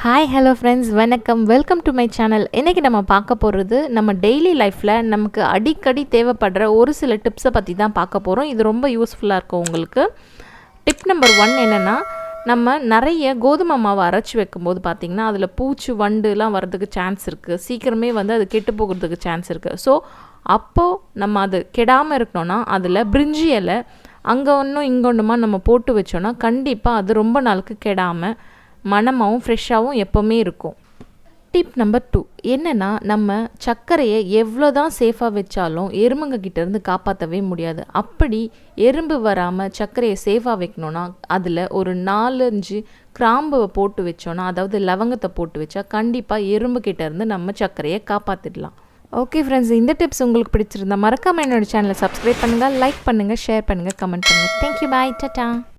Hi hello friends வணக்கம் welcome to my channel. இன்றைக்கி நம்ம பார்க்க போகிறது நம்ம டெய்லி லைஃப்பில் நமக்கு அடிக்கடி தேவைப்படுற ஒரு சில டிப்ஸை பற்றி தான் பார்க்க போகிறோம். இது ரொம்ப யூஸ்ஃபுல்லாக இருக்கும் உங்களுக்கு. டிப் நம்பர் 1 என்னென்னா, நம்ம நிறைய கோதுமை மாவை அரைச்சி வைக்கும்போது பார்த்திங்கன்னா அதில் பூச்சி வண்டுலாம் வர்றதுக்கு சான்ஸ் இருக்குது. சீக்கிரமே அது கெட்டு போகிறதுக்கு சான்ஸ் இருக்குது. ஸோ அப்போது நம்ம அது கெடாமல் இருக்கணும்னா அதில் பிரிஞ்சி இலை அங்கே ஒன்றும் இங்கே ஒன்றுமா நம்ம போட்டு வச்சோன்னா கண்டிப்பாக அது ரொம்ப நாளுக்கு கெடாமல் மணமாகவும் ஃப்ரெஷ்ஷாகவும் எப்போவுமே இருக்கும். டிப் நம்பர் 2 என்னென்னா, நம்ம சர்க்கரையை எவ்வளோ தான் சேஃபாக வச்சாலும் எறும்புங்க கிட்டேருந்து காப்பாற்றவே முடியாது. அப்படி எறும்பு வராமல் சர்க்கரையை சேஃபாக வைக்கணுன்னா அதில் ஒரு 4-5 கிராம்புவை போட்டு வச்சோன்னா, அதாவது லவங்கத்தை போட்டு வச்சா கண்டிப்பாக எறும்பு கிட்டேருந்து நம்ம சர்க்கரையை காப்பாற்றிடலாம். ஓகே ஃப்ரெண்ட்ஸ், இந்த டிப்ஸ் உங்களுக்கு பிடிச்சிருந்தா மறக்காமல் என்னோடய சேனலை சப்ஸ்கிரைப் பண்ணுங்கள், லைக் பண்ணுங்கள், ஷேர் பண்ணுங்கள், கமெண்ட் பண்ணுங்கள். தேங்க்யூ, பாய், டாடா.